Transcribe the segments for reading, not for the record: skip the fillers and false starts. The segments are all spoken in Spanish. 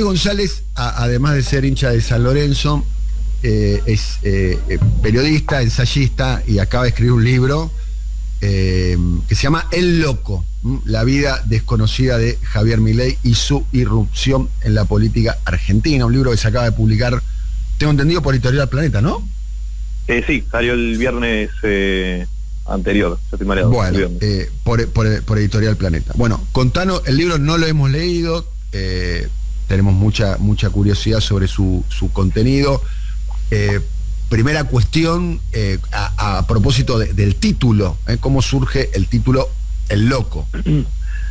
González, además de ser hincha de San Lorenzo, es periodista, ensayista y acaba de escribir un libro que se llama El Loco, la vida desconocida de Javier Milei y su irrupción en la política argentina. Un libro que se acaba de publicar, tengo entendido, por Editorial Planeta, ¿no? Sí, salió el viernes anterior, ya estoy mareado. Bueno, por Editorial Planeta. Bueno, contanos, el libro no lo hemos leído, tenemos mucha curiosidad sobre su contenido. Primera cuestión, a propósito del título, ¿cómo surge el título El Loco?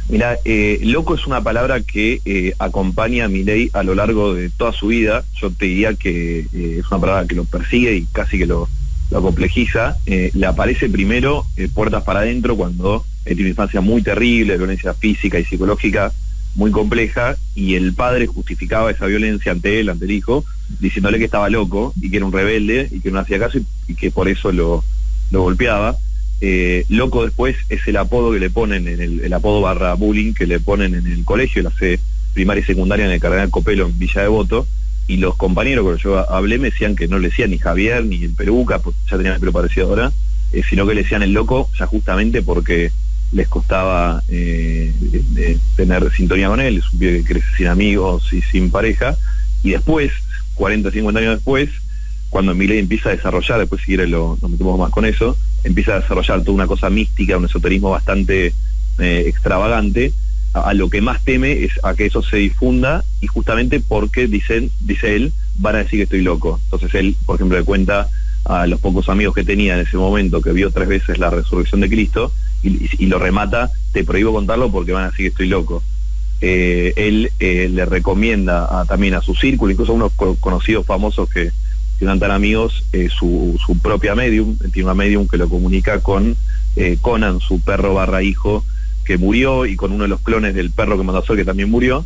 Mirá, loco es una palabra que acompaña a Milei a lo largo de toda su vida. Yo te diría que es una palabra que lo persigue y casi que lo complejiza. Le aparece primero puertas para adentro cuando tiene una infancia muy terrible, violencia física y psicológica muy compleja, y el padre justificaba esa violencia ante el hijo, diciéndole que estaba loco y que era un rebelde y que no hacía caso y que por eso lo golpeaba. Loco después es el apodo que le ponen, el apodo / bullying que le ponen en el colegio, la C primaria y secundaria en el Cardenal Copelo en Villa Devoto, y los compañeros con los que yo hablé me decían que no le decían ni Javier ni el Peruca, pues ya tenía el pelo parecido ahora, sino que le decían el loco ya justamente porque les costaba tener sintonía con él. Es un pibe que crece sin amigos y sin pareja, y después, 40, 50 años después, cuando Milei empieza a desarrollar, después si quiere nos metemos más con eso, empieza a desarrollar toda una cosa mística, un esoterismo bastante extravagante, a lo que más teme es a que eso se difunda, y justamente porque dice él, van a decir que estoy loco. Entonces él, por ejemplo, le cuenta a los pocos amigos que tenía en ese momento, que vio 3 veces la resurrección de Cristo, y lo remata: te prohíbo contarlo porque van a decir que estoy loco. Él le recomienda también a su círculo, incluso a unos conocidos famosos que eran tan amigos, su propia medium. Tiene una medium que lo comunica con Conan, su perro / hijo, que murió, y con uno de los clones del perro que mandó a hacer, que también murió,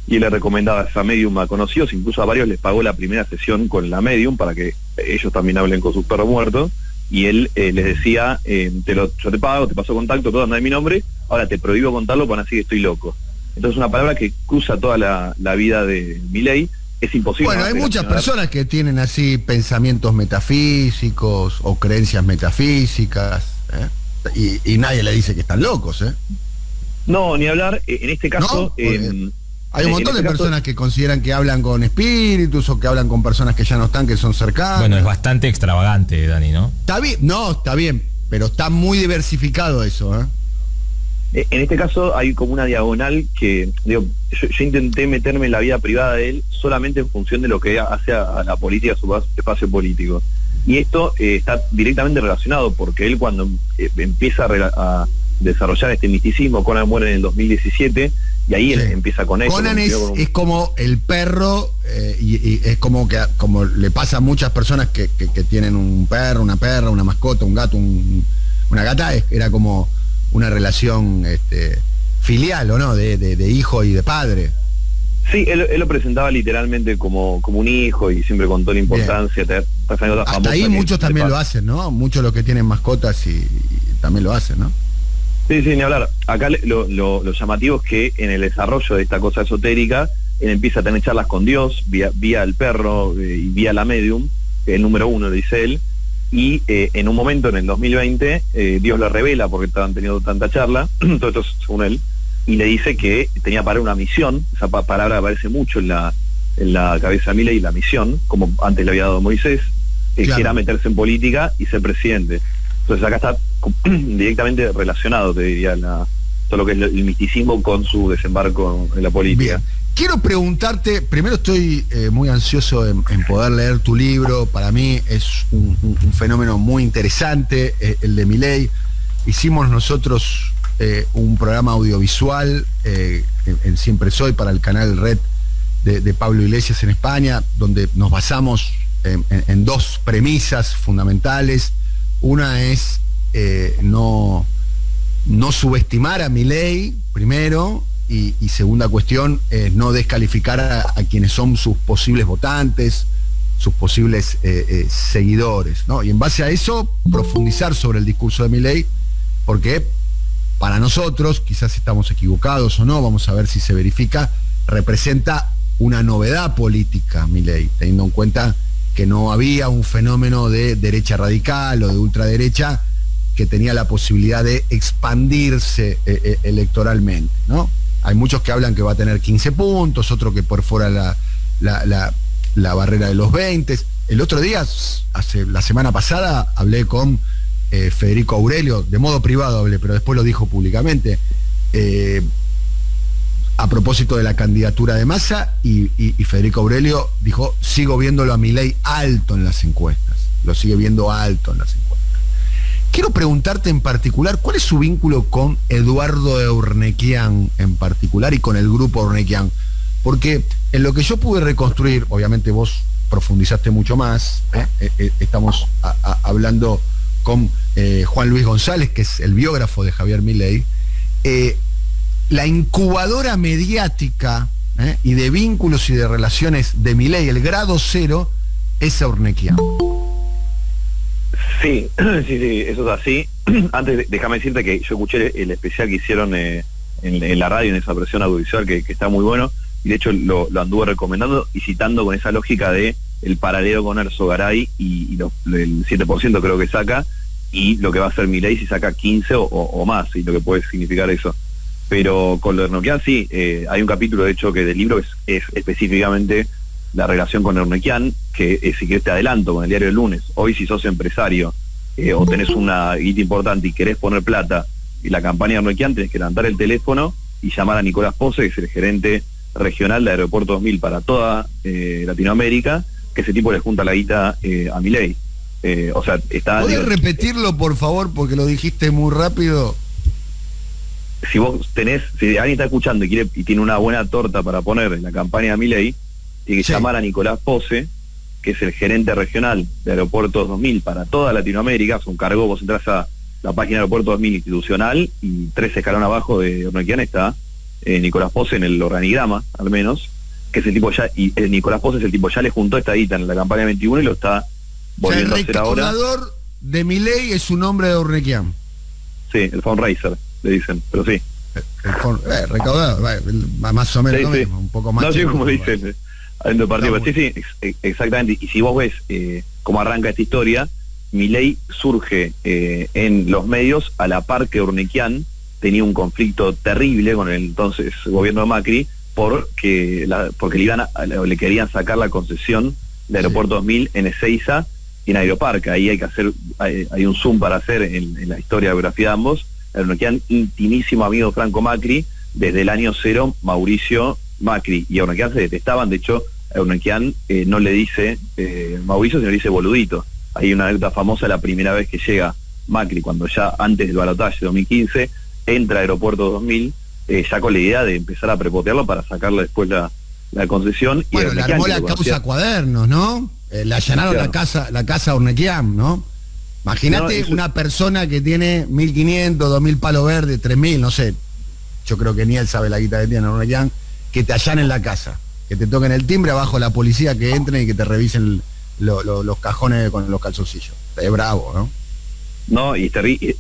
y él le recomendaba a esa medium a conocidos, incluso a varios les pagó la primera sesión con la medium para que ellos también hablen con sus perros muertos, y él les decía, yo te pago, te paso contacto, todo anda en mi nombre, ahora te prohíbo contarlo para así que estoy loco. Entonces una palabra que cruza toda la vida de Milei. Es imposible. Bueno, hay muchas personas que tienen así pensamientos metafísicos o creencias metafísicas, y nadie le dice que están locos, No, ni hablar. En este caso... ¿No? Hay un montón de personas que consideran que hablan con espíritus o que hablan con personas que ya no están, que son cercanas. Bueno, es bastante extravagante, Dani, ¿no? Está bien, está bien, pero está muy diversificado eso, En este caso hay como una diagonal que, digo, yo intenté meterme en la vida privada de él solamente en función de lo que hace a la política, a su espacio político. Y esto está directamente relacionado, porque él cuando empieza a desarrollar este misticismo, Conan muere en el 2017, y ahí él empieza con eso. Conan es como el perro, y es como le pasa a muchas personas que tienen un perro, una perra, una mascota, un gato, una gata, era como una relación filial, ¿o no? De hijo y de padre. Sí, él lo presentaba literalmente como un hijo, y siempre con toda la importancia. Hasta ahí muchos también lo hacen, ¿no? Muchos los que tienen mascotas y también lo hacen, ¿no? Sí, ni hablar. Acá lo llamativo es que en el desarrollo de esta cosa esotérica, él empieza a tener charlas con Dios, vía el perro y vía la medium, el número 1, dice él, y en un momento, en el 2020, Dios le revela, porque estaban teniendo tanta charla, todo esto según él, y le dice que tenía para él una misión. Esa palabra aparece mucho en la cabeza de Milei, la misión, como antes le había dado Moisés, que era meterse en política y ser presidente. Entonces acá está directamente relacionado, te diría, todo lo que es el misticismo con su desembarco en la política. Bien. Quiero preguntarte, primero estoy muy ansioso en poder leer tu libro. Para mí es un fenómeno muy interesante, el de Milei. Hicimos nosotros un programa audiovisual en Siempre Soy para el canal Red de Pablo Iglesias en España, donde nos basamos en 2 premisas fundamentales. Una es no subestimar a Milei, primero, y segunda cuestión es no descalificar a quienes son sus posibles votantes, sus posibles seguidores, ¿no? Y en base a eso, profundizar sobre el discurso de Milei, porque para nosotros, quizás estamos equivocados o no, vamos a ver si se verifica, representa una novedad política, Milei, teniendo en cuenta que no había un fenómeno de derecha radical o de ultraderecha que tenía la posibilidad de expandirse electoralmente, ¿no? Hay muchos que hablan que va a tener 15 puntos, otros que perfora la barrera de los 20. El otro día, la semana pasada, hablé con Federico Aurelio, de modo privado hablé, pero después lo dijo públicamente, a propósito de la candidatura de Massa, y Federico Aurelio dijo, sigo viéndolo a Milei alto en las encuestas, lo sigue viendo alto en las encuestas. Quiero preguntarte en particular, ¿cuál es su vínculo con Eduardo Eurnequian en particular y con el grupo Eurnequian? Porque en lo que yo pude reconstruir, obviamente vos profundizaste mucho más, estamos hablando con Juan Luis González, que es el biógrafo de Javier Milei, la incubadora mediática y de vínculos y de relaciones de Milei, el grado cero, es Eurnequian. Sí, eso es así. Antes, déjame decirte que yo escuché el especial que hicieron en la radio, en esa versión audiovisual, que está muy bueno, y de hecho lo anduve recomendando y citando con esa lógica de el paralelo con Erzogaray y el 7% creo que saca, y lo que va a hacer Milei si saca 15 o más, y lo que puede significar eso. Pero con lo de Eurnequian sí, hay un capítulo de hecho que del libro es específicamente la relación con Eurnequian, que si querés te adelanto con el diario del lunes. Hoy si sos empresario o tenés una guita importante y querés poner plata en la campaña de Eurnequian, tenés que levantar el teléfono y llamar a Nicolás Pose, que es el gerente regional de Aeropuerto 2000 para toda Latinoamérica, que ese tipo le junta la guita a Milei. O sea, está... ¿Podés repetirlo, por favor, porque lo dijiste muy rápido? Si vos tenés, si alguien está escuchando y tiene una buena torta para poner en la campaña de Milei, tiene que llamar a Nicolás Pose, que es el gerente regional de Aeropuertos 2000 para toda Latinoamérica. Es un cargo, vos entras a la página de Aeropuertos 2000 institucional y 3 escalones abajo de Eurnequian está Nicolás Pose en el organigrama, al menos, que es el tipo ya, y Nicolás Pose es el tipo ya le juntó esta guita en la campaña 21 y lo está volviendo a hacer ahora. El recaudador de Milei es un nombre de Eurnequian. Sí, el fundraiser, le dicen, pero sí. Recaudador, más o menos lo mismo, un poco más. No sé cómo dicen. Adentro del partido, sí, exactamente. Y si vos ves cómo arranca esta historia, Milei surge en los medios a la par que Eurnequian tenía un conflicto terrible con el entonces gobierno de Macri porque le querían sacar la concesión de Aeropuerto 2000 en Ezeiza y en Aeroparque. Ahí hay un zoom para hacer en la historia de biografía de ambos. Eurnequian, intimísimo amigo de Franco Macri, desde el año cero, Mauricio Macri y Eurnequian se detestaban. De hecho, Eurnequian no le dice Mauricio, sino le dice boludito. Hay una anécdota famosa, la primera vez que llega Macri, cuando ya antes del balotaje de 2015, entra a Aeropuerto 2000, ya con la idea de empezar a prepotearlo para sacarle después la concesión. Bueno, le armó la causa Cuadernos, ¿no? Le allanaron la casa Eurnequian, ¿no? Imagínate una persona que tiene 1.500, 2.000 palos verdes, 3.000, no sé. Yo creo que ni él sabe la guita que tiene Eurnequian, que te allanen la casa, que te toquen el timbre abajo la policía, que entren y que te revisen los cajones con los calzoncillos. Es bravo, ¿no? No, y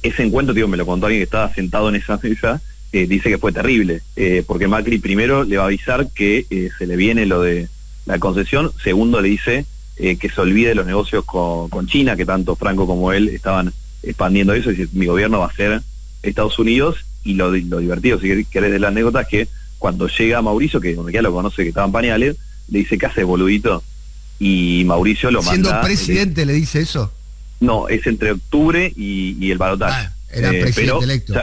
ese encuentro, tío, me lo contó alguien que estaba sentado en esa mesa, dice que fue terrible, porque Macri primero le va a avisar que se le viene lo de la concesión, segundo le dice que se olvide los negocios con China, que tanto Franco como él estaban expandiendo eso, y dice, mi gobierno va a ser Estados Unidos, y lo divertido, si querés, de la anécdota es que cuando llega Mauricio, que ya lo conoce, que estaba en pañales, le dice, ¿qué haces, boludito? Y Mauricio lo manda... ¿Siendo presidente le dice eso? No, es entre octubre y el balotaje. Era presidente electo.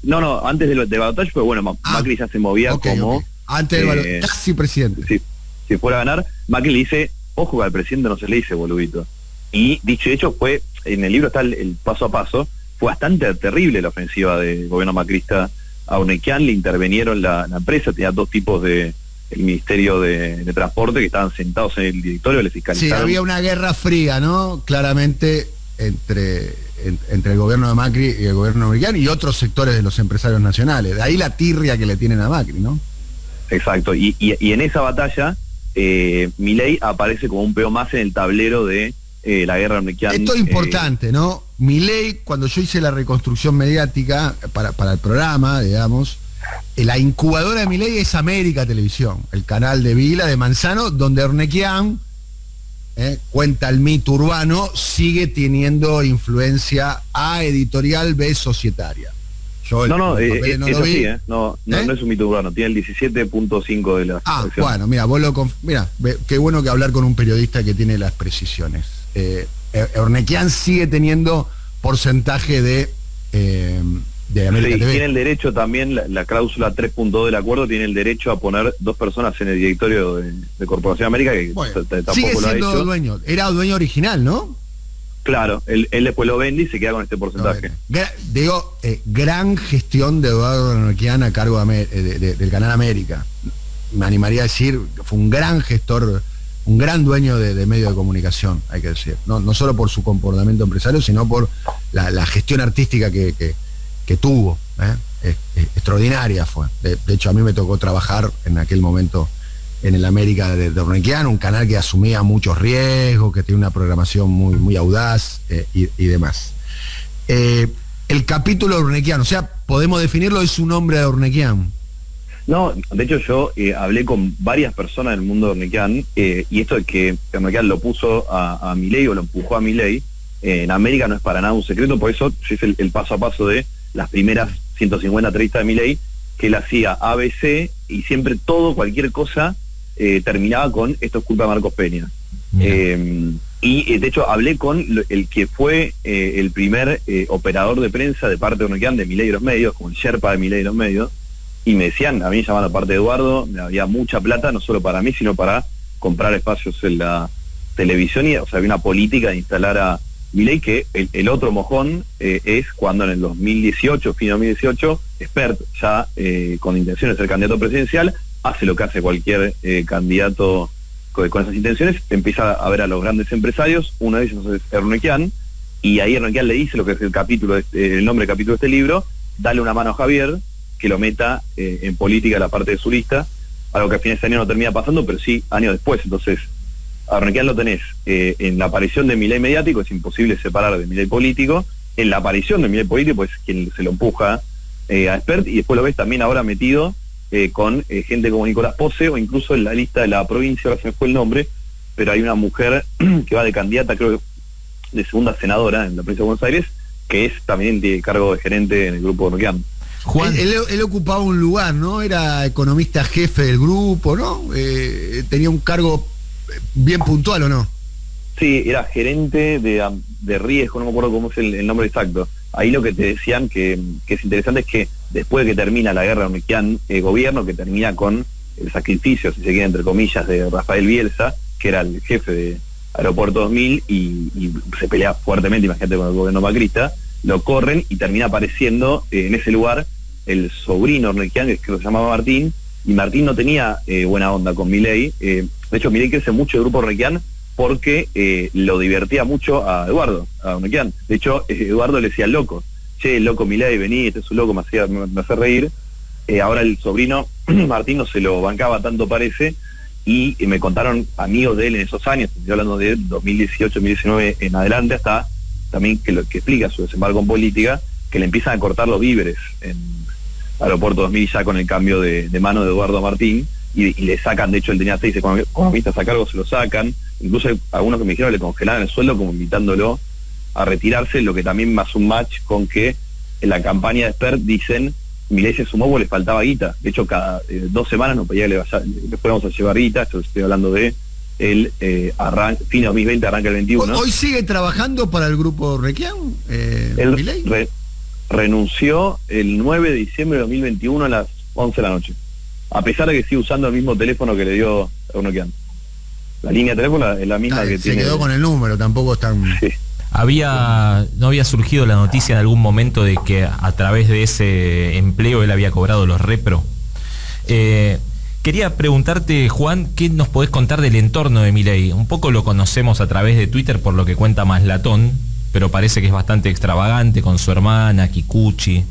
No, antes del balotaje fue bueno, Macri ya se movía como... Okay. Antes del balotaje, casi presidente. Si fuera a ganar, Macri le dice, ojo que al presidente no se le dice boludito. Y dicho y hecho, fue, en el libro está el paso a paso, fue bastante terrible la ofensiva del gobierno macrista a Eurnequian. Le intervinieron la empresa, tenía dos tipos el Ministerio de Transporte que estaban sentados en el directorio, le fiscalizaron. Sí, había una guerra fría, ¿no? Claramente entre el gobierno de Macri y el gobierno Eurnequian y otros sectores de los empresarios nacionales. De ahí la tirria que le tienen a Macri, ¿no? Exacto, y en esa batalla Milei aparece como un peón más en el tablero de la guerra Eurnequian. Esto es importante, ¿no? Milei, cuando yo hice la reconstrucción mediática para el programa, digamos, La incubadora de Milei es América Televisión, el canal de Vila, de Manzano, donde Ornequian, cuenta el mito urbano, sigue teniendo influencia A editorial, B societaria. Yo No los papeles no eso lo vi. sí, no es un mito urbano, tiene el 17.5 de la acción. Bueno, mira, qué bueno que hablar con un periodista que tiene las precisiones. Ornequian sigue teniendo porcentaje de América TV. Tiene el derecho también, la cláusula 3.2 del acuerdo tiene el derecho a poner 2 personas en el directorio de Corporación América, que tampoco sigue lo ha siendo hecho. dueño, era dueño original, ¿no? Claro, él después lo vende y se queda con este porcentaje. Gran gestión de Eduardo Ornequian a cargo del Canal América. Me animaría a decir, fue un gran gestor, un gran dueño de medio de comunicación, hay que decir. No solo por su comportamiento empresario, sino por la gestión artística que tuvo. Extraordinaria fue. De hecho, a mí me tocó trabajar en aquel momento en el América de Ornequian, un canal que asumía muchos riesgos, que tiene una programación muy, muy audaz y demás. El capítulo de Ornequian, o sea, podemos definirlo, es un hombre de Ornequian. No, de hecho yo hablé con varias personas del mundo de Ornequian, y esto de que Ornequian lo puso a Milei o lo empujó a Milei, en América no es para nada un secreto, por eso es el paso a paso de las primeras 150 entrevistas de Milei, que él hacía ABC y siempre cualquier cosa terminaba con esto es culpa de Marcos Peña. Y de hecho hablé con el que fue el primer operador de prensa de parte de Ornequian, de Milei y los medios, como el Sherpa de Milei y los medios, y me decían, a mí llamando aparte de Eduardo, me había mucha plata, no solo para mí, sino para comprar espacios en la televisión, y o sea, había una política de instalar a Milei, que el otro mojón es cuando en el 2018, fin de 2018, Spert, ya con intenciones de ser candidato presidencial, hace lo que hace cualquier candidato con esas intenciones, empieza a ver a los grandes empresarios, uno de ellos es Ornequian, y ahí Ornequian le dice lo que es el nombre del capítulo de este libro, dale una mano a Javier, que lo meta en política la parte de su lista, algo que a fines de año no termina pasando, pero sí años después. Entonces, a Ornequian lo tenés en la aparición de Milei mediático, es imposible separar de Milei político, en la aparición de Milei político, pues quien se lo empuja a Spert, y después lo ves también ahora metido con gente como Nicolás Pose, o incluso en la lista de la provincia, ahora se me fue el nombre, pero hay una mujer que va de candidata, creo, de segunda senadora en la provincia de Buenos Aires, que es también de cargo de gerente en el grupo Ornequian. Juan, él ocupaba un lugar, ¿no? Era economista jefe del grupo, ¿no? Tenía un cargo bien puntual, ¿o no? Sí, era gerente de riesgo, no me acuerdo cómo es el nombre exacto. Ahí lo que te decían que es interesante es que después de que termina la guerra de Ornequian, gobierno, que termina con el sacrificio, si se quiere, entre comillas, de Rafael Bielsa, que era el jefe de Aeropuerto 2000, y se pelea fuertemente, imagínate, con el gobierno macrista, lo corren y termina apareciendo en ese lugar el sobrino Ornequian, que se llamaba Martín, y Martín no tenía buena onda con Milei. De hecho, Milei crece mucho el grupo Ornequian porque lo divertía mucho a Eduardo, a Ornequian. De hecho, Eduardo le decía al loco, che, loco Milei, vení, este es un loco, me hace reír. Ahora el sobrino Martín no se lo bancaba tanto, parece, y me contaron amigos de él en esos años, estoy hablando de 2018, 2019 en adelante, hasta también que explica su desembarco en política, que le empiezan a cortar los víveres en Aeropuerto 2000 ya con el cambio de mano de Eduardo Martín, y le sacan, de hecho él tenía 6 economistas a cargo, se lo sacan, incluso hay algunos que me dijeron le congelaban el sueldo como invitándolo a retirarse, lo que también más un match con que en la campaña de Spert dicen Milei se sumó porque le faltaba guita, de hecho cada 2 semanas nos pedía que le fuéramos a llevar guita, esto estoy hablando de el fin de 2020, arranca el 21. ¿Hoy sigue trabajando para el grupo Ornequian? Él renunció el 9 de diciembre de 2021 a las 11 de la noche, a pesar de que sigue usando el mismo teléfono que le dio Ornequian. La línea de teléfono es la misma que se tiene. Se quedó con el número, tampoco es tan... Sí. ¿No había surgido la noticia en algún momento de que a través de ese empleo él había cobrado los repro? Quería preguntarte, Juan, ¿qué nos podés contar del entorno de Milei? Un poco lo conocemos a través de Twitter por lo que cuenta Maslatón, pero parece que es bastante extravagante con su hermana, Kikuchi.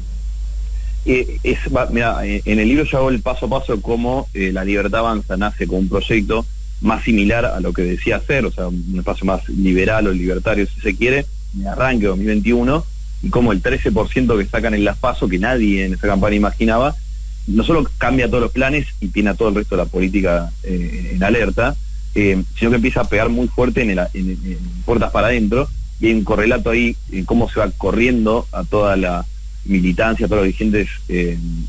Mira, en el libro yo hago el paso a paso cómo La Libertad Avanza nace como un proyecto más similar a lo que decía hacer, o sea, un espacio más liberal o libertario, si se quiere, de arranque de 2021, y como el 13% que sacan en las PASO, que nadie en esa campaña imaginaba, no solo cambia todos los planes y tiene a todo el resto de la política en alerta, sino que empieza a pegar muy fuerte en puertas para adentro, y hay un correlato ahí en cómo se va corriendo a toda la militancia, a todos los dirigentes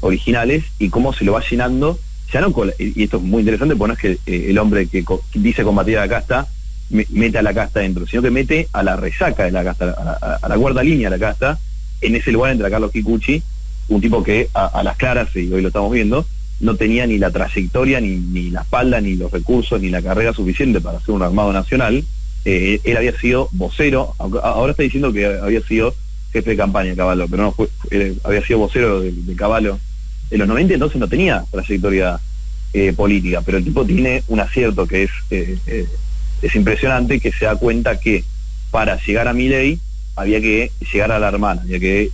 originales, y cómo se lo va llenando, ya no y esto es muy interesante porque no es que el hombre que dice combatir a la casta mete a la casta dentro, sino que mete a la resaca de la casta, a la cuarta línea de la casta, en ese lugar entre Carlos Kikuchi, un tipo que a las claras, y hoy lo estamos viendo, no tenía ni la trayectoria, ni la espalda, ni los recursos, ni la carrera suficiente para ser un armado nacional. Él había sido vocero, ahora está diciendo que había sido jefe de campaña de Cavallo, pero no, había sido vocero de Cavallo en los 90, entonces no tenía trayectoria política, pero el tipo tiene un acierto que es impresionante, que se da cuenta que para llegar a Milei había que llegar a la hermana, había que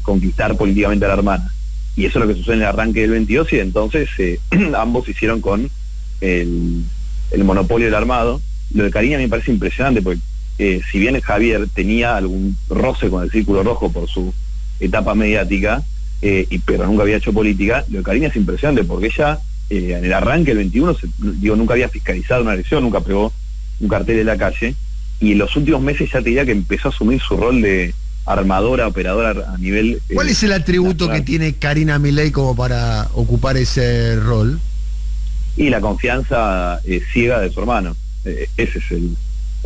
conquistar políticamente a la hermana, y eso es lo que sucede en el arranque del 22, y entonces ambos hicieron con el monopolio del armado. Lo de Karina me parece impresionante, porque si bien Javier tenía algún roce con el Círculo Rojo por su etapa mediática, pero nunca había hecho política, lo de Karina es impresionante, porque ella en el arranque del 21, nunca había fiscalizado una elección, nunca pegó un cartel en la calle, y en los últimos meses ya te diría que empezó a asumir su rol de armadora, operadora a nivel... ¿Cuál es el atributo que tiene Karina Milei como para ocupar ese rol? Y la confianza ciega de su hermano. Ese es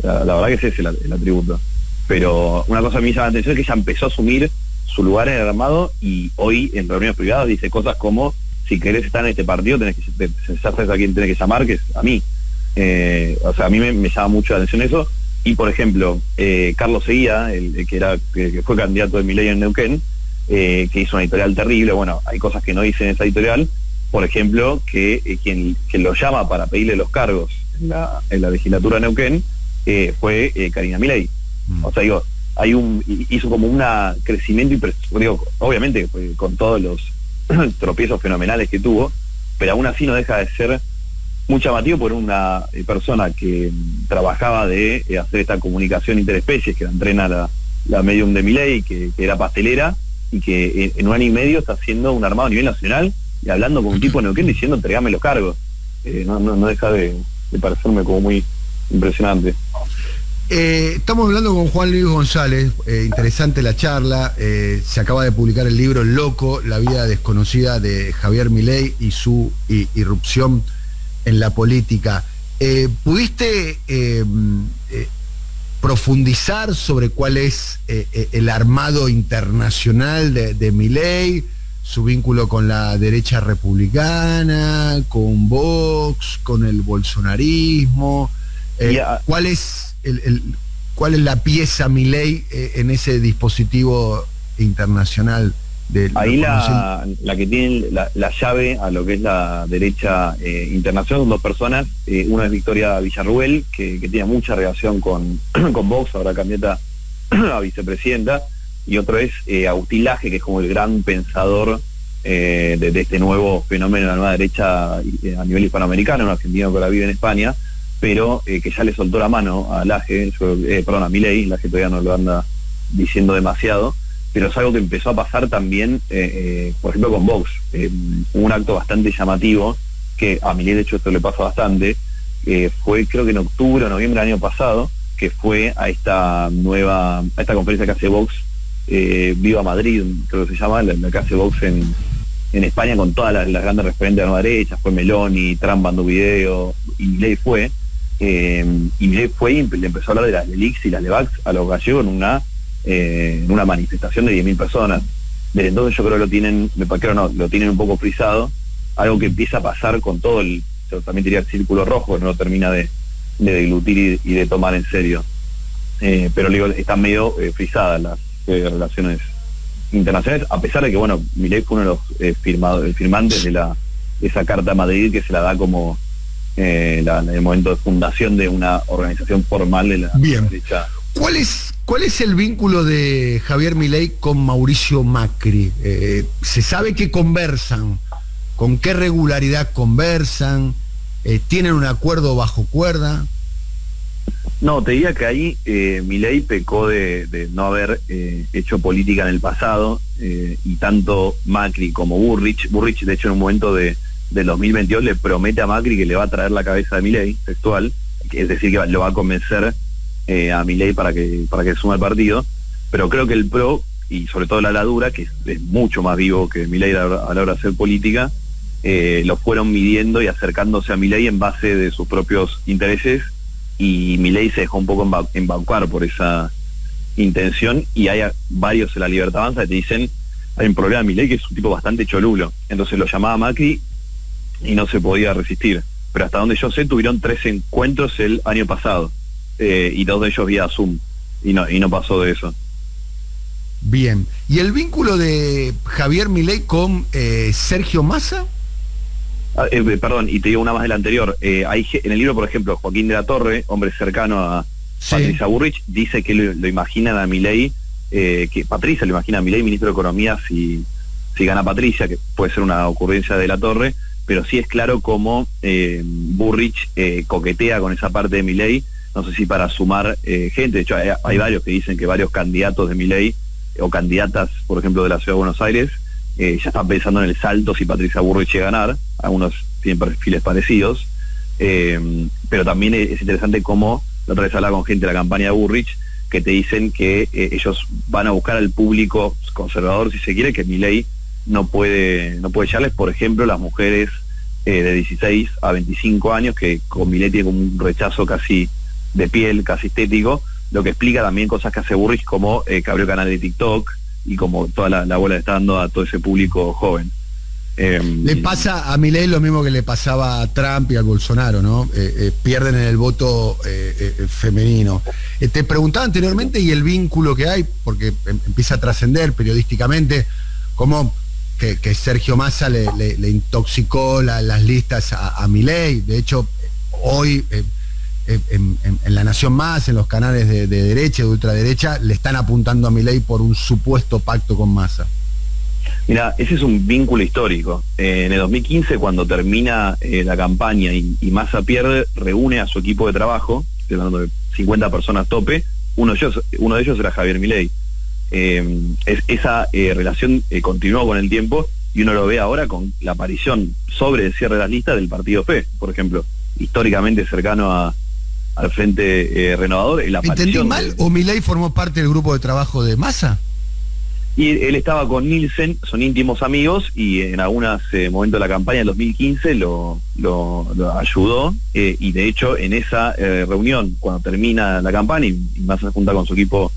la verdad que ese es el atributo. Pero una cosa que me llama la atención es que ella empezó a asumir su lugar en el armado, y hoy en reuniones privadas dice cosas como: si querés estar en este partido, ya sabes a quién tenés que llamar, que es a mí. O sea, a mí me llama mucho la atención eso. Y por ejemplo, Carlos Seguía, que fue candidato de Milei en Neuquén, que hizo una editorial terrible. Bueno, hay cosas que no dice en esa editorial. Por ejemplo, que quien lo llama para pedirle los cargos en la legislatura de Neuquén fue Karina Milei. O sea, digo, hizo como un crecimiento, digo, obviamente con todos los tropiezos fenomenales que tuvo, pero aún así no deja de ser muy llamativo por una persona que trabajaba de hacer esta comunicación interespecies, que la entrena la medium de Milei, que era pastelera, y que en un año y medio está haciendo un armado a nivel nacional y hablando con un tipo en Neuquén diciendo: entregame los cargos. No deja de parecerme como muy impresionante. Estamos hablando con Juan Luis González, interesante la charla. Se acaba de publicar el libro Loco, la vida desconocida de Javier Milei y su irrupción en la política. ¿Pudiste profundizar sobre cuál es el armado internacional de Milei, su vínculo con la derecha republicana, con Vox, con el bolsonarismo? ¿Cuál es la pieza Milei en ese dispositivo internacional? Ahí la que tiene la llave a lo que es la derecha internacional son dos personas. Una es Victoria Villarruel, que tiene mucha relación con Vox, ahora candidata a vicepresidenta, y otro es Agustín Laje, que es como el gran pensador de este nuevo fenómeno de la nueva derecha a nivel hispanoamericano, un argentino que ahora vive en España, pero que ya le soltó la mano a Laje, a Milei. Laje todavía no lo anda diciendo demasiado, pero es algo que empezó a pasar también, por ejemplo, con Vox. Un acto bastante llamativo, que a Milei de hecho esto le pasa bastante, fue creo que en octubre o noviembre del año pasado, que fue a esta conferencia que hace Vox, Viva Madrid, creo que se llama, la que hace Vox en España, con todas las grandes referentes de la nueva derecha. Fue Meloni, Trump mandó video, y Milei fue, y Milei fue y le empezó a hablar de las LELIX y las LEVAX a los gallegos en una manifestación de 10.000 personas. Desde entonces yo creo que lo tienen un poco frisado, algo que empieza a pasar con todo yo también diría el Círculo Rojo, que no lo termina de deglutir y de tomar en serio. Pero digo, están medio frisadas las relaciones internacionales, a pesar de que, bueno, Milei fue uno de los firmantes de esa Carta a Madrid, que se la da como el momento de fundación de una organización formal de la derecha. ¿Cuál es el vínculo de Javier Milei con Mauricio Macri? ¿Se sabe que conversan? ¿Con qué regularidad conversan? ¿Tienen un acuerdo bajo cuerda? No, te diría que ahí Milei pecó de no haber hecho política en el pasado, y tanto Macri como Burrich, de hecho en un momento del 2022 le promete a Macri que le va a traer la cabeza de Milei, textual, es decir, que lo va a convencer a Milei para que suma el partido, pero creo que el PRO, y sobre todo la Ladura, que es mucho más vivo que Milei a la hora de hacer política, lo fueron midiendo y acercándose a Milei en base de sus propios intereses, y Milei se dejó un poco embaucar por esa intención, y hay varios en la Libertad Avanza que te dicen, hay un problema de Milei que es un tipo bastante cholulo, entonces lo llamaba Macri y no se podía resistir, pero hasta donde yo sé tuvieron 3 encuentros el año pasado, y 2 de ellos vía Zoom, y no pasó de eso. Bien, ¿y el vínculo de Javier Milei con Sergio Massa? Perdón, y te digo una más del anterior. En el libro, por ejemplo, Joaquín de la Torre, hombre cercano a Patricia Burrich, dice que lo imaginan a Milei, que Patricia lo imagina a Milei ministro de Economía si gana Patricia, que puede ser una ocurrencia de la Torre, pero sí es claro cómo Burrich coquetea con esa parte de Milei, no sé si para sumar gente. De hecho hay varios que dicen que varios candidatos de Milei o candidatas, por ejemplo, de la Ciudad de Buenos Aires, ya están pensando en el salto si Patricia Burrich llega a ganar. Algunos tienen perfiles parecidos, pero también es interesante cómo la otra vez hablaba con gente de la campaña de Burrich que te dicen que ellos van a buscar al público conservador, si se quiere, que Milei no puede echarles, por ejemplo, las mujeres de 16 a 25 años, que con Milei tiene como un rechazo casi de piel, casi estético, lo que explica también cosas que hace Burrich, como que abrió canal de TikTok y como toda la bola que está dando a todo ese público joven. Le pasa a Milei lo mismo que le pasaba a Trump y a Bolsonaro, ¿no? Pierden en el voto femenino. Te preguntaba anteriormente, y el vínculo que hay, porque empieza a trascender periodísticamente, cómo que Sergio Massa le intoxicó las listas a Milei. De hecho, hoy en La Nación Más, en los canales de derecha y de ultraderecha, le están apuntando a Milei por un supuesto pacto con Massa. Mira, ese es un vínculo histórico. En el 2015, cuando termina la campaña y Massa pierde, reúne a su equipo de trabajo, estoy hablando de 50 personas tope, uno de ellos era Javier Milei. Esa relación continuó con el tiempo, y uno lo ve ahora con la aparición sobre el cierre de las listas del Partido P, por ejemplo, históricamente cercano al Frente Renovador. ¿Entendí mal o Milei formó parte del grupo de trabajo de Massa? Y él estaba con Nielsen, son íntimos amigos, y en algunos momentos de la campaña del 2015 lo ayudó, y de hecho en esa reunión, cuando termina la campaña y Massa se junta con su equipo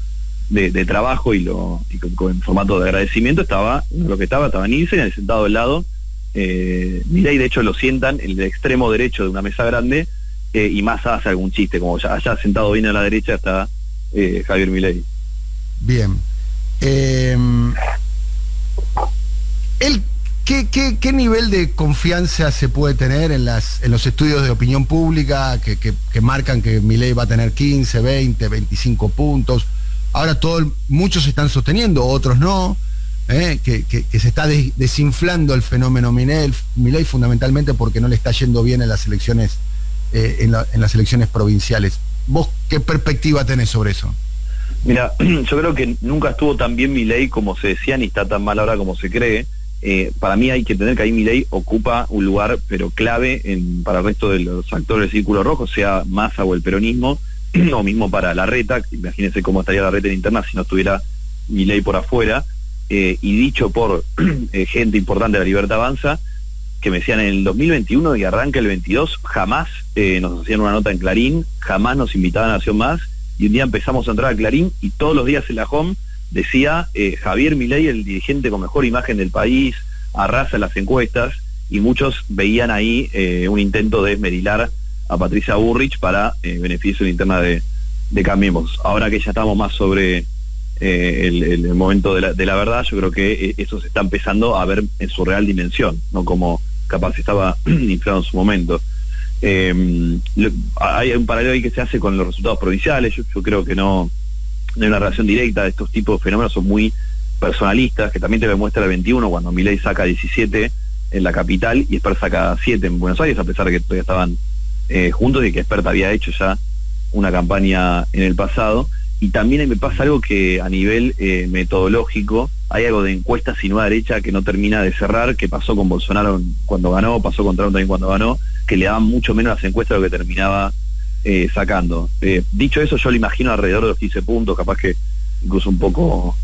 de trabajo y con formato de agradecimiento, estaba Nielsen sentado al lado. Milei de hecho lo sientan en el extremo derecho de una mesa grande, y Massa hace algún chiste, como allá sentado bien a la derecha está Javier Milei. Bien. ¿Qué nivel de confianza se puede tener en los estudios de opinión pública que marcan que Milei va a tener 15, 20, 25 puntos? Ahora muchos están sosteniendo, otros no, que se está desinflando el fenómeno Milei fundamentalmente porque no le está yendo bien en las elecciones, en las elecciones provinciales. ¿Vos qué perspectiva tenés sobre eso? Mira, yo creo que nunca estuvo tan bien Milei como se decía, ni está tan mal ahora como se cree. Para mí hay que entender que ahí Milei ocupa un lugar pero clave para el resto de los actores del Círculo Rojo, sea Massa o el peronismo, o mismo para Larreta. Imagínense cómo estaría Larreta en interna si no estuviera Milei por afuera, y dicho por gente importante de la Libertad Avanza, que me decían en el 2021 y arranca el 22, jamás nos hacían una nota en Clarín, jamás nos invitaban a Nación Más, y un día empezamos a entrar a Clarín y todos los días en la home decía Javier Milei, el dirigente con mejor imagen del país, arrasa las encuestas, y muchos veían ahí un intento de esmerilar a Patricia Burrich para beneficio de interna de Cambiemos. Ahora que ya estamos más sobre el momento de la verdad, yo creo que eso se está empezando a ver en su real dimensión, no como capaz estaba inflado en su momento. Hay un paralelo ahí que se hace con los resultados provinciales. Yo creo que no hay una relación directa. De estos tipos de fenómenos son muy personalistas, que también te demuestra el 21 cuando Milei saca 17 en la capital y Esper saca 7 en Buenos Aires, a pesar de que todavía estaban juntos y que Esper había hecho ya una campaña en el pasado. Y también me pasa algo que a nivel metodológico, hay algo de encuestas y nueva derecha que no termina de cerrar, que pasó con Bolsonaro cuando ganó, pasó con Trump también cuando ganó, que le daban mucho menos las encuestas de lo que terminaba sacando. Dicho eso, yo lo imagino alrededor de los 15 puntos, capaz que incluso un poco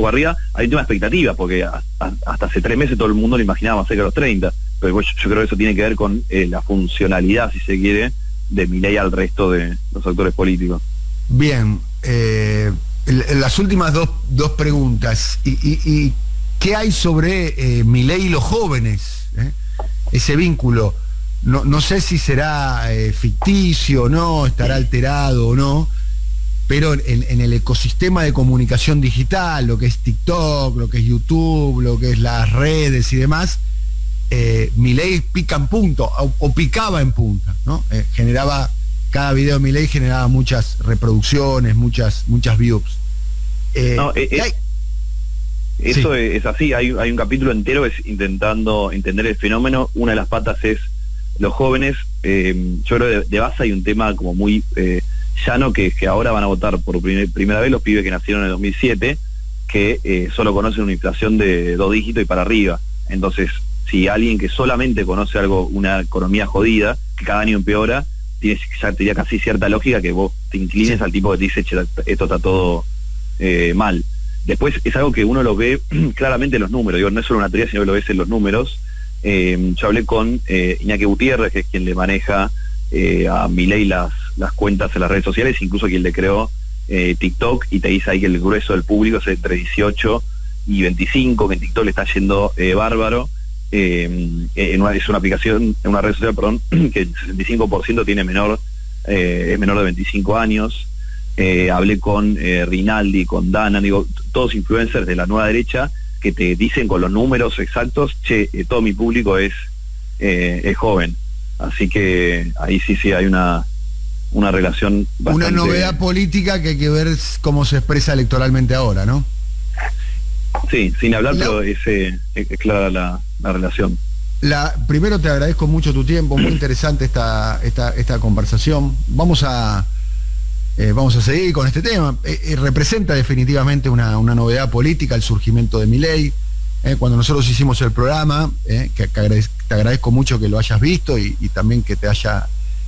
arriba. Hay un tema de expectativas, porque hasta hace 3 meses todo el mundo lo imaginaba más cerca de los 30, pero yo creo que eso tiene que ver con la funcionalidad, si se quiere, de Milei al resto de los actores políticos. Bien, las últimas dos preguntas. ¿Y qué hay sobre Milei y los jóvenes? Ese vínculo. No sé si será ficticio o no, estará alterado o no, pero en el ecosistema de comunicación digital, lo que es TikTok, lo que es YouTube, lo que es las redes y demás, Milei pica en punta, o picaba en punta, ¿no? Cada video de Milei generaba muchas reproducciones, muchas views. Eso sí. Es así, hay un capítulo entero es intentando entender el fenómeno. Una de las patas es los jóvenes. Yo creo que de base hay un tema como muy llano, que ahora van a votar por primera vez los pibes que nacieron en el 2007, que solo conocen una inflación de 2 dígitos y para arriba. Entonces, si alguien que solamente conoce una economía jodida, que cada año empeora, ya te diría casi cierta lógica que vos te inclines al tipo que te dice, che, esto está todo mal. Después es algo que uno lo ve claramente en los números, no es solo una teoría, sino que lo ves en los números. Yo hablé con Iñaki Gutiérrez, que es quien le maneja a Milei las cuentas en las redes sociales, incluso quien le creó TikTok, y te dice ahí que el grueso del público es entre 18 y 25, que en TikTok le está yendo bárbaro. Es una aplicación, en una red social, perdón, que el 65% tiene es menor de 25 años. Hablé con Rinaldi, con Dana, todos influencers de la nueva derecha que te dicen con los números exactos, che, todo mi público es joven. Así que ahí sí hay una relación bastante... Una novedad política que hay que ver cómo se expresa electoralmente ahora, ¿no? Sí, sin hablar, pero es clara la relación. Primero te agradezco mucho tu tiempo, muy interesante esta conversación. Vamos a seguir con este tema. Representa definitivamente una novedad política el surgimiento de Milei. Cuando nosotros hicimos el programa, que te agradezco mucho que lo hayas visto y también que te haya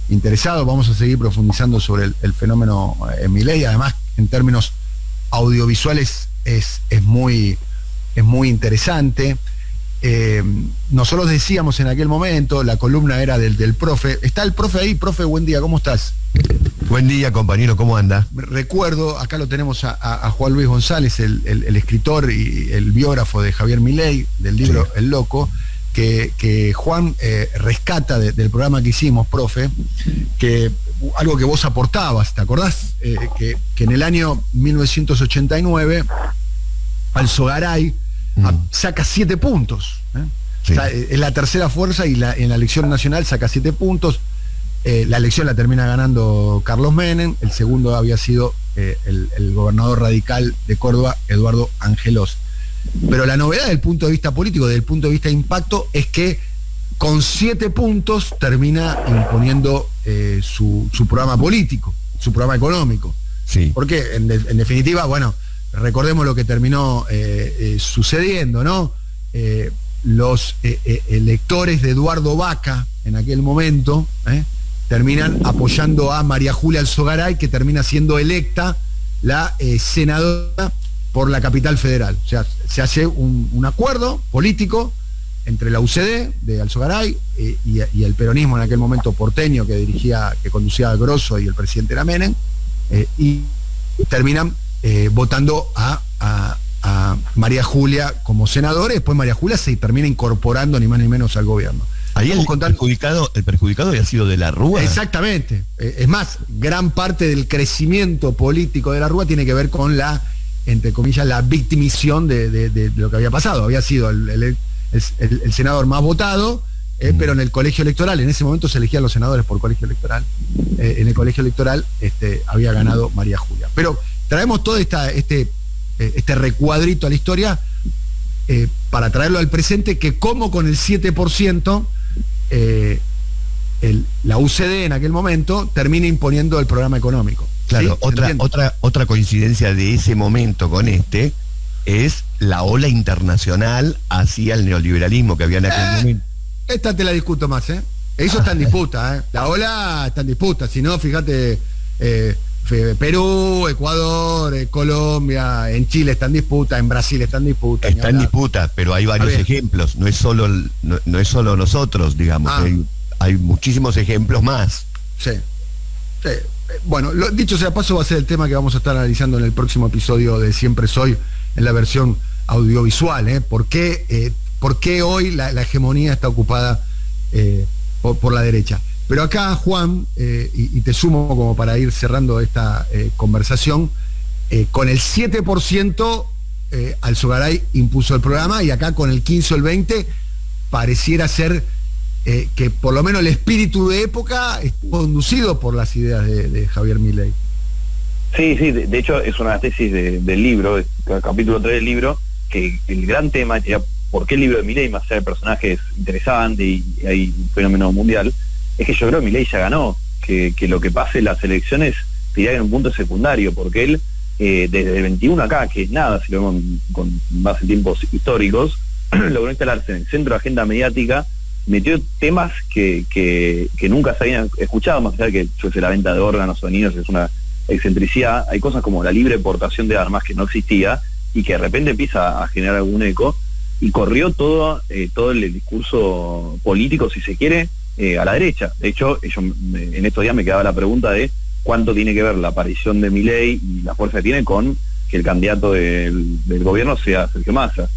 interesado. Vamos a seguir profundizando sobre el fenómeno Milei. Además, en términos audiovisuales es muy interesante. Nosotros decíamos en aquel momento, la columna era del profe. ¿Está el profe ahí? Profe, buen día, ¿cómo estás? Buen día, compañero, ¿cómo anda? Recuerdo, acá lo tenemos a Juan Luis González, el escritor y el biógrafo de Javier Milei, del libro sí. El Loco, que Juan rescata del programa que hicimos, profe, que algo que vos aportabas, ¿te acordás? Que en el año 1989 Alzogaray saca 7 puntos. Sí. O sea, es la tercera fuerza y en la elección nacional saca 7 puntos. La elección la termina ganando Carlos Menem. El segundo había sido el gobernador radical de Córdoba, Eduardo Angelos. Pero la novedad desde el punto de vista político, desde el punto de vista de impacto, es que con 7 puntos termina imponiendo su programa político, su programa económico. Sí. Porque en definitiva, bueno, recordemos lo que terminó sucediendo, ¿no? Los electores de Eduardo Vaca en aquel momento terminan apoyando a María Julia Alzogaray, que termina siendo electa la senadora por la capital federal. O sea, se hace un acuerdo político entre la UCD de Alzogaray y el peronismo en aquel momento porteño que conducía a Grosso y el presidente era Menem, y terminan votando a María Julia como senadora, y después María Julia se termina incorporando ni más ni menos al gobierno. Ahí el perjudicado había sido de la Rúa. Exactamente. Es más, gran parte del crecimiento político de la Rúa tiene que ver con la, entre comillas, la victimización de lo que había pasado. Había sido el senador más votado, pero en el colegio electoral, en ese momento se elegían los senadores por colegio electoral. En el colegio electoral había ganado María Julia. Pero traemos todo este recuadrito a la historia para traerlo al presente, que como con el 7% la UCD en aquel momento termina imponiendo el programa económico. Claro, ¿Sí? otra coincidencia de ese momento con es la ola internacional hacia el neoliberalismo que había en aquel momento. Esta te la discuto más, ¿eh? Eso está en disputa, ¿eh? La ola está en disputa. Si no, fíjate, Perú, Ecuador, Colombia, en Chile está en disputa, en Brasil está en disputa. Está en disputa, pero hay varios ejemplos. No es solo nosotros, digamos. Hay muchísimos ejemplos más. Sí. Bueno, dicho sea paso, va a ser el tema que vamos a estar analizando en el próximo episodio de Siempre Soy, en la versión audiovisual, ¿eh? ¿Por qué hoy la hegemonía está ocupada por la derecha? Pero acá, Juan, y te sumo como para ir cerrando esta conversación, con el 7% Alzogaray impuso el programa, y acá con el 15 o el 20% pareciera ser que por lo menos el espíritu de época es conducido por las ideas de Javier Milei. Sí, de hecho es una tesis del libro, capítulo 3 del libro, que el gran tema era por qué el libro de Milei, más allá de personajes interesantes y hay un fenómeno mundial, es que yo creo que Milei ya ganó, que lo que pase en las elecciones sería en un punto secundario, porque él desde el 21 acá, que es nada, si lo vemos con más en tiempos históricos, logró instalarse en el centro de agenda mediática, metió temas que nunca se habían escuchado, más allá de que yo sé, la venta de órganos o niños es una excentricidad. Hay cosas como la libre portación de armas que no existía y que de repente empieza a generar algún eco, y corrió todo el discurso político, si se quiere, a la derecha. De hecho, en estos días me quedaba la pregunta de cuánto tiene que ver la aparición de Milei y la fuerza que tiene con que el candidato del gobierno sea Sergio Massa.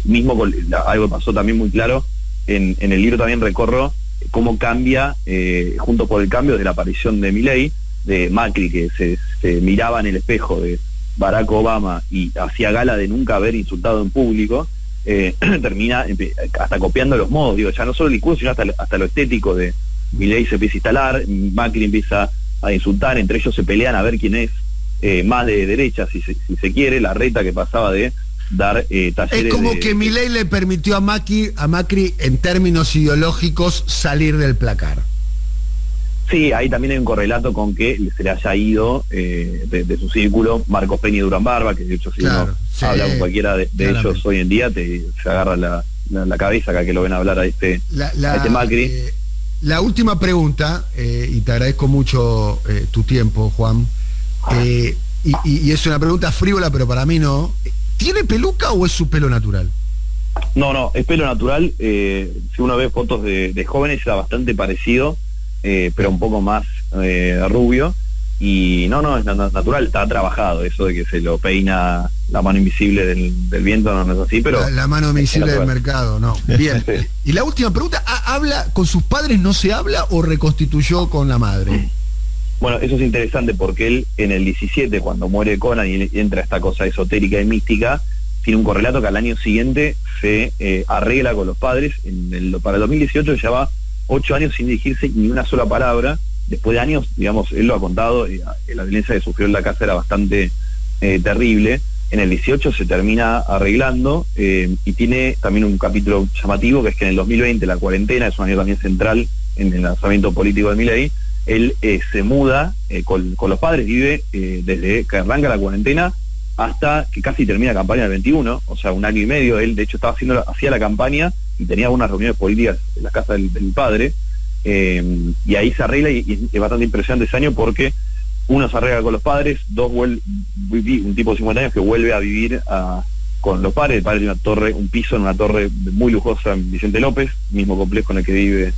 Mismo con algo que pasó también muy claro, en el libro también recorro cómo cambia, junto por el cambio de la aparición de Milei, de Macri, que se miraba en el espejo de Barack Obama y hacía gala de nunca haber insultado en público, termina hasta copiando los modos, digo, ya no solo el discurso, sino hasta lo estético de Milei se empieza a instalar, Macri empieza a insultar, entre ellos se pelean a ver quién es más de derecha, si se quiere, la reta que pasaba de dar talleres. Es como que Milei le permitió a Macri en términos ideológicos salir del placar. Sí, ahí también hay un correlato con que se le haya ido de su círculo Marcos Peña y Durán Barba, que de hecho si uno habla con cualquiera de ellos hoy en día se agarra la cabeza acá que lo ven hablar a este Macri. La última pregunta, y te agradezco mucho tu tiempo, Juan, y es una pregunta frívola, pero para mí no. ¿Tiene peluca o es su pelo natural? No, es pelo natural. Si uno ve fotos de jóvenes era bastante parecido, pero un poco más rubio. Y no, es natural, está trabajado. Eso de que se lo peina la mano invisible del viento no es así, pero... La mano invisible del mercado, no. Bien. Sí. Y la última pregunta, ¿habla con sus padres, no se habla o reconstituyó con la madre? Bueno, eso es interesante porque él en el 17, cuando muere Conan y entra esta cosa esotérica y mística, tiene un correlato que al año siguiente se arregla con los padres. Para el 2018 llevaba 8 años sin dirigirse ni una sola palabra. Después de años, digamos, él lo ha contado, la violencia que sufrió en la casa era bastante terrible. En el 18 se termina arreglando y tiene también un capítulo llamativo, que es que en el 2020, la cuarentena, es un año también central en el lanzamiento político de Milei. Él se muda con los padres, vive desde que arranca la cuarentena hasta que casi termina la campaña del 21, o sea, un año y medio. Él de hecho hacía la campaña y tenía algunas reuniones políticas en la casa del padre, y ahí se arregla, y es bastante impresionante ese año porque uno se arregla con los padres, dos, un tipo de 50 años que vuelve a vivir con los padres. El padre tiene un piso en una torre muy lujosa en Vicente López, mismo complejo en el que vive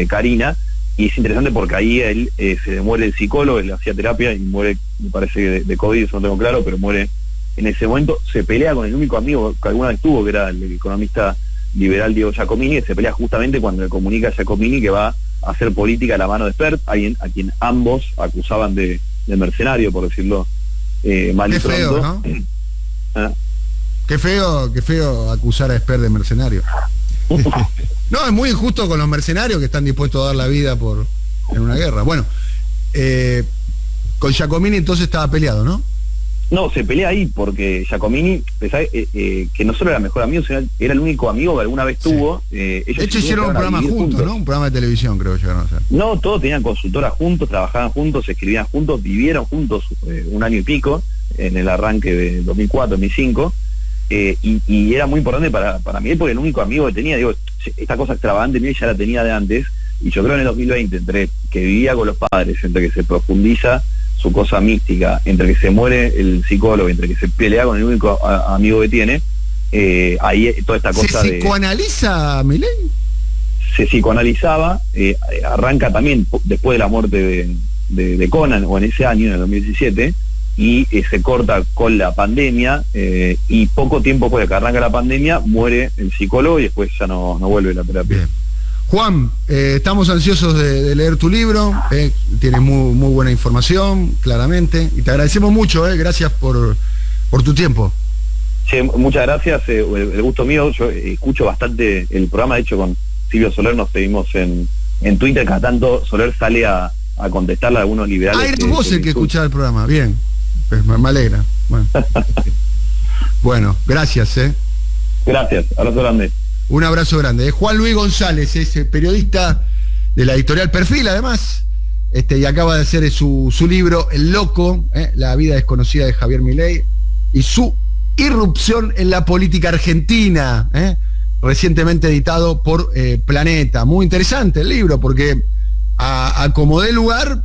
Karina. Y es interesante porque ahí él se muere el psicólogo, él hacía terapia y muere, me parece, de COVID, eso no tengo claro, pero muere en ese momento. Se pelea con el único amigo que alguna vez tuvo, que era el economista liberal Diego Giacomini, que se pelea justamente cuando le comunica a Giacomini que va a hacer política a la mano de Spert, a quien ambos acusaban de mercenario, por decirlo mal y pronto. Feo, ¿no? Qué feo acusar a Spert de mercenario. No, es muy injusto con los mercenarios que están dispuestos a dar la vida en una guerra. Bueno, con Giacomini entonces estaba peleado, ¿no? No, se pelea ahí porque Giacomini, que no solo era mejor amigo, sino era el único amigo que alguna vez tuvo. De hecho hicieron un programa juntos, ¿no? Un programa de televisión, creo que llegaron a hacer. No, todos tenían consultoras juntos, trabajaban juntos, escribían juntos, vivieron juntos un año y pico, en el arranque de 2004, 2005, y era muy importante para mí, porque el único amigo que tenía, digo, esta cosa extravagante, mí ya la tenía de antes, y yo creo en el 2020, entre que vivía con los padres, entre que se profundiza su cosa mística, entre que se muere el psicólogo, entre que se pelea con el único amigo que tiene, ahí toda esta cosa ¿Se psicoanaliza Milei? Se psicoanalizaba, arranca también después de la muerte de Conan, o en ese año, en el 2017, y se corta con la pandemia, y poco tiempo después de que arranca la pandemia, muere el psicólogo y después ya no vuelve la terapia. Bien. Juan, estamos ansiosos de leer tu libro, tienes muy buena información, claramente, y te agradecemos mucho, gracias por tu tiempo. Sí, muchas gracias, el gusto mío. Yo escucho bastante el programa, de hecho con Silvio Soler nos seguimos en Twitter, cada tanto Soler sale a contestarle a algunos liberales. Eres vos el que escuchaba el programa, bien, pues me alegra. Bueno, gracias. Gracias, abrazo grande. Un abrazo grande. Juan Luis González es periodista de la editorial Perfil, además, y acaba de hacer su libro El Loco, la vida desconocida de Javier Milei, y su irrupción en la política argentina, recientemente editado por Planeta. Muy interesante el libro, porque a como dé lugar,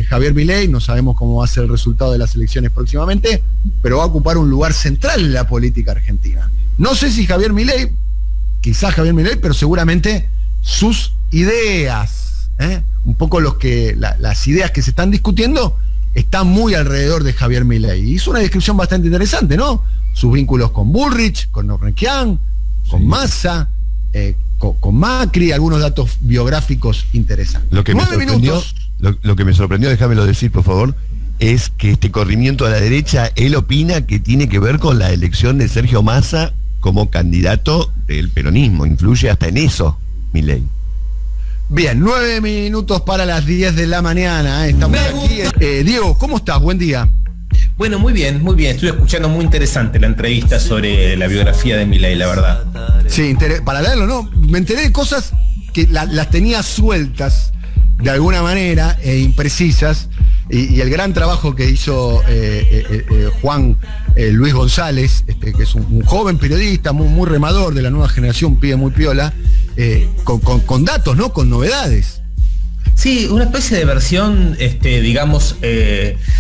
Javier Milei, no sabemos cómo va a ser el resultado de las elecciones próximamente, pero va a ocupar un lugar central en la política argentina. No sé si quizás Javier Milei, pero seguramente sus ideas, un poco las ideas que se están discutiendo están muy alrededor de Javier Milei. Hizo una descripción bastante interesante, ¿no? Sus vínculos con Bullrich, con Ornequian, con Massa, con Macri, algunos datos biográficos interesantes. Lo que me sorprendió, déjamelo decir, por favor, es que este corrimiento a la derecha, él opina que tiene que ver con la elección de Sergio Massa como candidato del peronismo. Influye hasta en eso, Milei. Bien, 9 minutos para las 10 de la mañana. Estamos aquí. Diego, ¿cómo estás? Buen día. Bueno, muy bien. Estuve escuchando muy interesante la entrevista sobre la biografía de Milei, la verdad. Sí, para leerlo, ¿no? Me enteré de cosas que las tenía sueltas de alguna manera e imprecisas. Y el gran trabajo que hizo Juan Luis González, que es un joven periodista muy remador de la nueva generación, un pibe muy piola, con datos, ¿no? Con novedades. Sí, una especie de versión, digamos,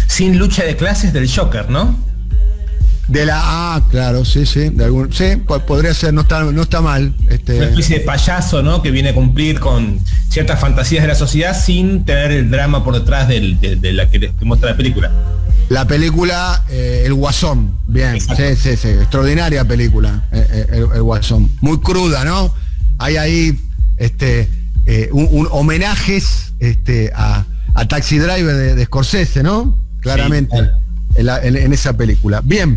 sin lucha de clases del Joker, ¿no? Claro, sí, podría ser, no está mal. Una especie de payaso, ¿no? Que viene a cumplir con ciertas fantasías de la sociedad sin tener el drama por detrás de la que muestra la película. La película El Guasón, bien, sí, extraordinaria película, el Guasón. Muy cruda, ¿no? Hay ahí un homenajes a Taxi Driver de Scorsese, ¿no? Claramente, sí, en esa película. Bien.